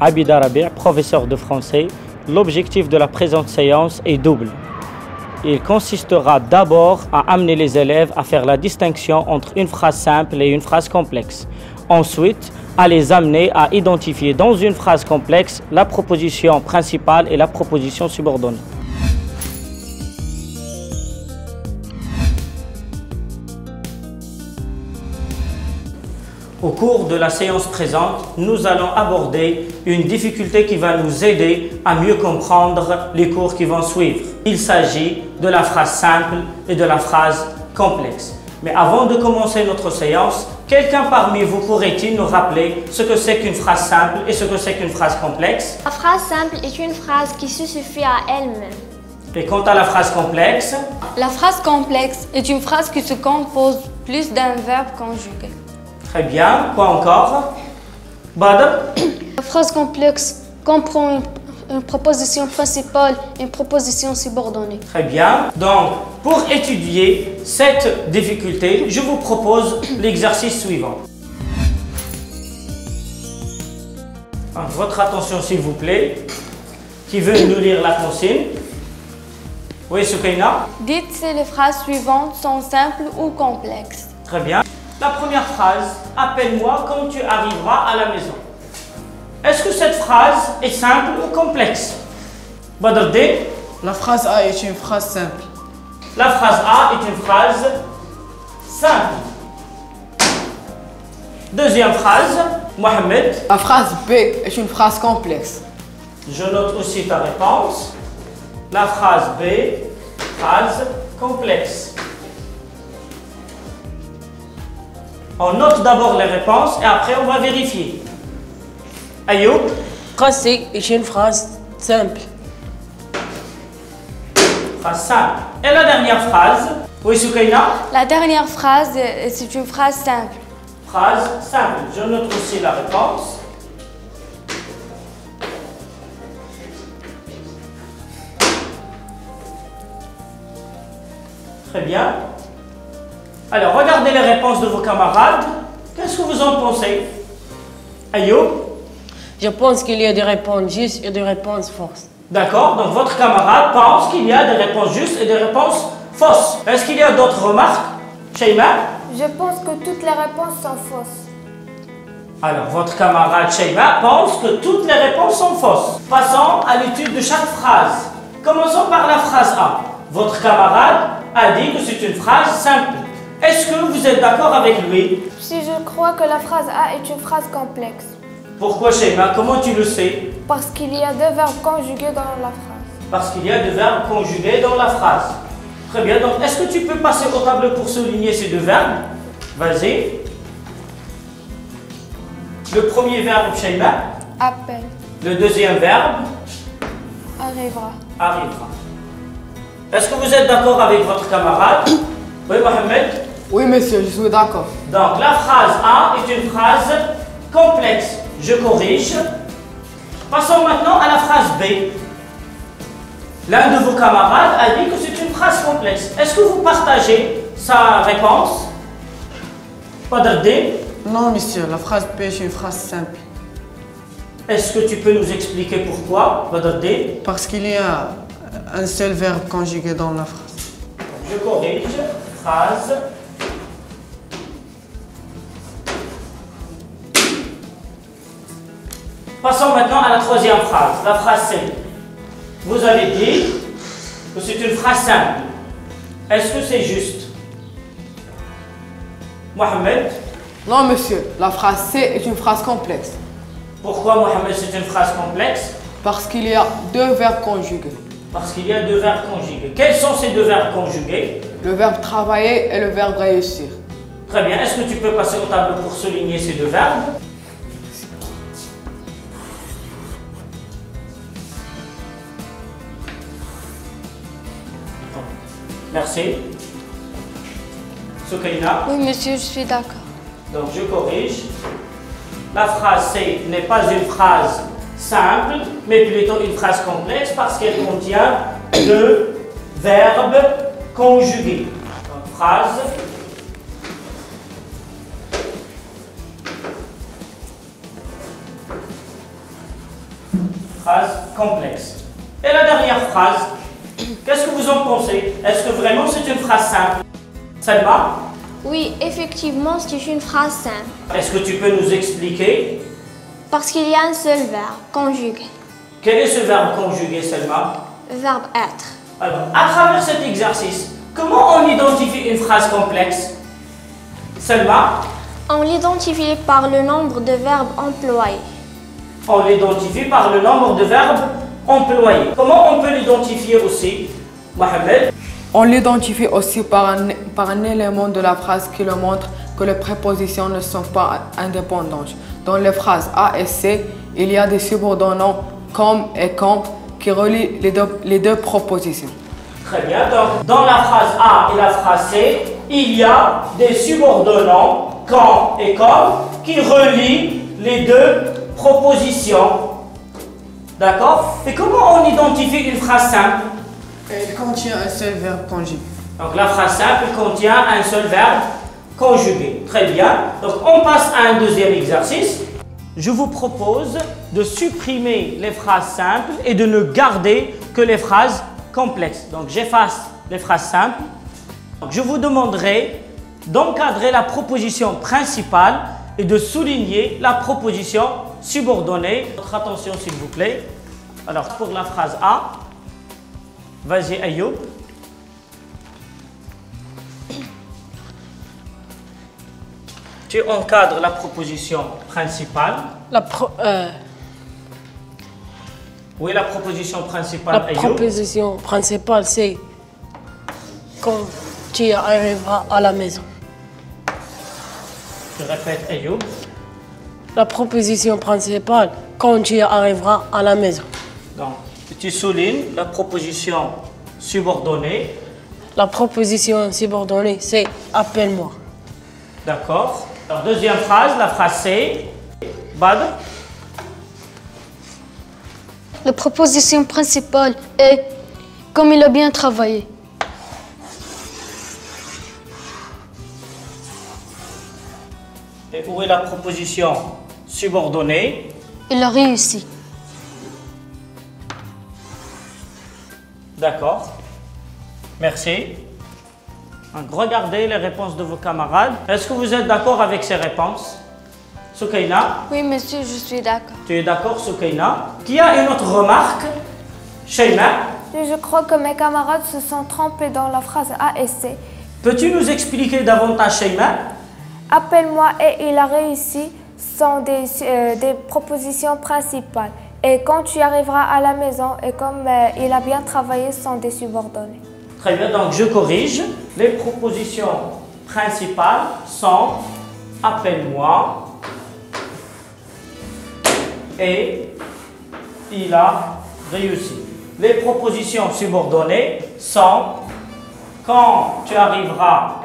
Abid Arabi, professeur de français. L'objectif de la présente séance est double. Il consistera d'abord à amener les élèves à faire la distinction entre une phrase simple et une phrase complexe. Ensuite, à les amener à identifier dans une phrase complexe la proposition principale et la proposition subordonnée. Au cours de la séance présente, nous allons aborder une difficulté qui va nous aider à mieux comprendre les cours qui vont suivre. Il s'agit de la phrase simple et de la phrase complexe. Mais avant de commencer notre séance, quelqu'un parmi vous pourrait-il nous rappeler ce que c'est qu'une phrase simple et ce que c'est qu'une phrase complexe? La phrase simple est une phrase qui se suffit à elle-même. Et quant à la phrase complexe? La phrase complexe est une phrase qui se compose plus d'un verbe conjugué. Très bien. Quoi encore? Badr? La phrase complexe comprend une proposition principale et une proposition subordonnée. Très bien. Donc, pour étudier cette difficulté, je vous propose l'exercice suivant. Votre attention, s'il vous plaît. Qui veut nous lire la consigne? Oui, Soukaina? Dites si les phrases suivantes sont simples ou complexes. Très bien. La première phrase, appelle-moi quand tu arriveras à la maison. Est-ce que cette phrase est simple ou complexe? Badrdin? La phrase A est une phrase simple. La phrase A est une phrase simple. Deuxième phrase, Mohamed. La phrase B est une phrase complexe. Je note aussi ta réponse. La phrase B, phrase complexe. On note d'abord les réponses et après on va vérifier. Ayoub? Phrase C est une phrase simple. Phrase simple. Et la dernière phrase? Oui, Soukaina? La dernière phrase, c'est une phrase simple. Phrase simple. Je note aussi la réponse. Très bien. Alors, regardez les réponses de vos camarades. Qu'est-ce que vous en pensez? Ayoub? Je pense qu'il y a des réponses justes et des réponses fausses. D'accord, donc votre camarade pense qu'il y a des réponses justes et des réponses fausses. Est-ce qu'il y a d'autres remarques? Sheima? Je pense que toutes les réponses sont fausses. Alors, votre camarade Sheima pense que toutes les réponses sont fausses. Passons à l'étude de chaque phrase. Commençons par la phrase A. Votre camarade a dit que c'est une phrase simple. Est-ce que vous êtes d'accord avec lui? Si je crois que la phrase A est une phrase complexe. Pourquoi, Sheima? Comment tu le sais? Parce qu'il y a deux verbes conjugués dans la phrase. Parce qu'il y a deux verbes conjugués dans la phrase. Très bien, donc est-ce que tu peux passer au tableau pour souligner ces deux verbes? Vas-y. Le premier verbe, Sheima. Appel. Le deuxième verbe, Arrivera. arrivera. Est-ce que vous êtes d'accord avec votre camarade? Oui, Mohamed? Oui, monsieur, je suis d'accord. Donc, la phrase A est une phrase complexe. Je corrige. Passons maintenant à la phrase B. L'un de vos camarades a dit que c'est une phrase complexe. Est-ce que vous partagez sa réponse? Badrdin? Non, monsieur, la phrase B est une phrase simple. Est-ce que tu peux nous expliquer pourquoi, Badrdin? Parce qu'il y a un seul verbe conjugué dans la phrase. Je corrige. Phrase. Passons maintenant à la troisième phrase, la phrase C. Vous avez dit que c'est une phrase simple. Est-ce que c'est juste? Mohamed? Non, monsieur, la phrase C est une phrase complexe. Pourquoi, Mohamed, c'est une phrase complexe? Parce qu'il y a deux verbes conjugués. Parce qu'il y a deux verbes conjugués. Quels sont ces deux verbes conjugués? Le verbe travailler et le verbe réussir. Très bien. Est-ce que tu peux passer au tableau pour souligner ces deux verbes? Merci. Soukaina? Oui, monsieur, je suis d'accord. Donc, je corrige. La phrase C n'est pas une phrase simple, mais plutôt une phrase complexe parce qu'elle contient deux verbes conjugués. Donc, phrase. complexe. Et la dernière phrase, qu'est-ce que vous en pensez? Est-ce que vraiment c'est une phrase simple? Selma? Oui, effectivement, c'est une phrase simple. Est-ce que tu peux nous expliquer? Parce qu'il y a un seul verbe, conjugué. Quel est ce verbe conjugué, Selma? Verbe être. Alors, à travers cet exercice, comment on identifie une phrase complexe? Selma? On l'identifie par le nombre de verbes employés. On l'identifie par le nombre de verbes employés. Comment on peut l'identifier aussi, Mohamed? On l'identifie aussi par un élément de la phrase qui le montre que les prépositions ne sont pas indépendantes. Dans les phrases A et C, il y a des subordonnants comme et quand qui relient les deux propositions. Très bien. Donc, dans la phrase A et la phrase C, il y a des subordonnants quand et comme qui relient les deux propositions. D'accord? Et comment on identifie une phrase simple? Elle contient un seul verbe conjugué. Donc la phrase simple contient un seul verbe conjugué. Très bien. Donc on passe à un deuxième exercice. Je vous propose de supprimer les phrases simples et de ne garder que les phrases complexes. Donc j'efface les phrases simples. Donc, je vous demanderai d'encadrer la proposition principale et de souligner la proposition subordonnée. Votre attention s'il vous plaît. Alors pour la phrase A, vas-y Ayoub. Tu encadres la proposition principale. Oui, la proposition principale, Ayoub. Proposition principale, c'est quand tu arriveras à la maison. Je répète, Ayoub. La proposition principale, quand tu arriveras à la maison. Donc, tu soulignes la proposition subordonnée. La proposition subordonnée, c'est appelle-moi. D'accord. Alors, deuxième phrase, la phrase C. Badr. La proposition principale est « comme il a bien travaillé ». Et où est la proposition subordonnée? Il a réussi. D'accord. Merci. Donc, regardez les réponses de vos camarades. Est-ce que vous êtes d'accord avec ces réponses? Soukaina? Oui, monsieur, je suis d'accord. Tu es d'accord, Soukaina? Qui a une autre remarque? Sheima? Je crois que mes camarades se sont trompés dans la phrase A et C. Peux-tu nous expliquer davantage, Sheima? Appelle-moi et il a réussi sont des propositions principales. Et quand tu arriveras à la maison et comme il a bien travaillé sont des subordonnés. Très bien, donc je corrige. Les propositions principales sont appelle-moi et il a réussi. Les propositions subordonnées sont quand tu arriveras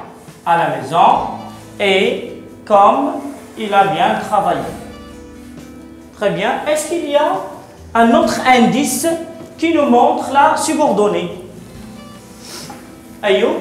à la maison et comme il a bien travaillé. Très bien. Est-ce qu'il y a un autre indice qui nous montre la subordonnée? Ayoub?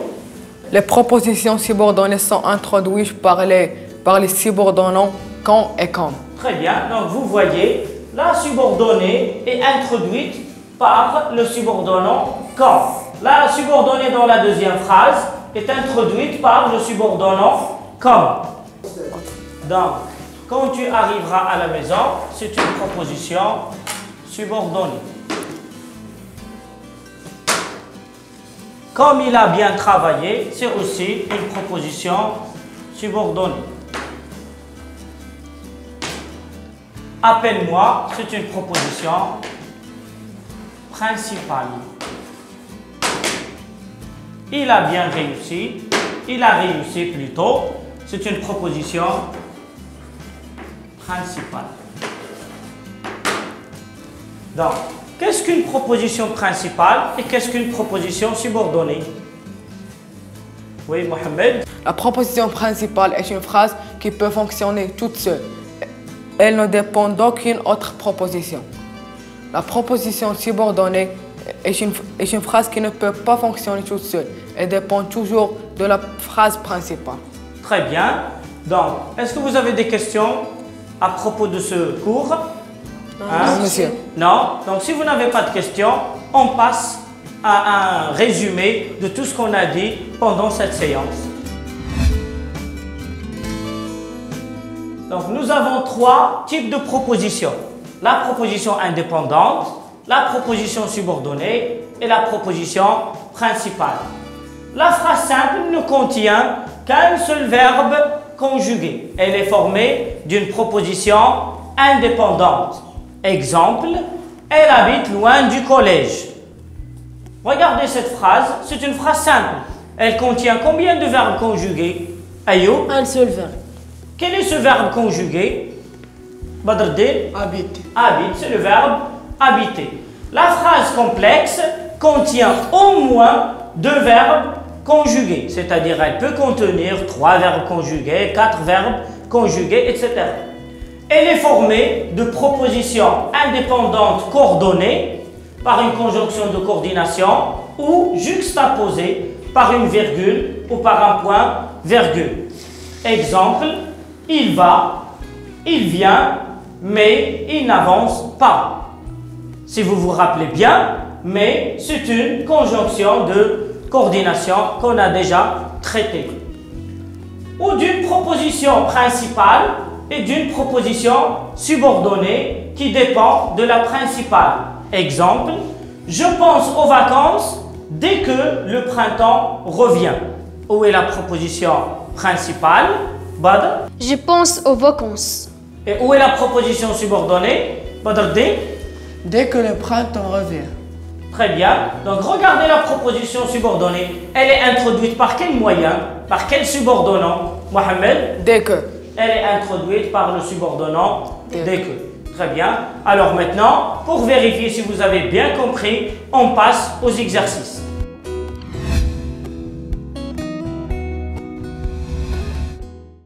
Les propositions subordonnées sont introduites par les subordonnants quand et comme. Très bien. Donc vous voyez, la subordonnée est introduite par le subordonnant quand. La subordonnée dans la deuxième phrase est introduite par le subordonnant comme. Donc, quand tu arriveras à la maison, c'est une proposition subordonnée. Comme il a bien travaillé, c'est aussi une proposition subordonnée. Appelle-moi, c'est une proposition principale. Il a bien réussi, il a réussi plutôt, c'est une proposition principale. Donc, qu'est-ce qu'une proposition principale et qu'est-ce qu'une proposition subordonnée? Oui, Mohamed? La proposition principale est une phrase qui peut fonctionner toute seule. Elle ne dépend d'aucune autre proposition. La proposition subordonnée est une phrase qui ne peut pas fonctionner toute seule. Elle dépend toujours de la phrase principale. Très bien. Donc, est-ce que vous avez des questions à propos de ce cours? Hein? Monsieur. Non? Donc si vous n'avez pas de questions, on passe à un résumé de tout ce qu'on a dit pendant cette séance. Donc nous avons 3 types de propositions. La proposition indépendante, la proposition subordonnée et la proposition principale. La phrase simple ne contient qu'un seul verbe conjugué. Elle est formée d'une proposition indépendante. Exemple, elle habite loin du collège. Regardez cette phrase, c'est une phrase simple. Elle contient combien de verbes conjugués? Ayoub? Un seul verbe. Quel est ce verbe conjugué? Badruddin? Habite. Habite, c'est le verbe habiter. La phrase complexe contient au moins 2 verbes conjugués, c'est-à-dire elle peut contenir 3 verbes conjugués, 4 verbes conjugués, etc. Elle est formée de propositions indépendantes coordonnées par une conjonction de coordination ou juxtaposées par une virgule ou par un point virgule. Exemple, il va, il vient, mais il n'avance pas. Si vous vous rappelez bien, mais c'est une conjonction de coordination qu'on a déjà traitée. Ou d'une proposition principale et d'une proposition subordonnée qui dépend de la principale. Exemple, je pense aux vacances dès que le printemps revient. Où est la proposition principale? Badr? Je pense aux vacances. Et où est la proposition subordonnée? Badruddin? Dès que le printemps revient. Très bien. Donc regardez la proposition subordonnée. Elle est introduite par quel moyen? Par quel subordonnant? Mohamed? Dès que. Elle est introduite par le subordonnant dès que. Très bien. Alors maintenant, pour vérifier si vous avez bien compris, on passe aux exercices.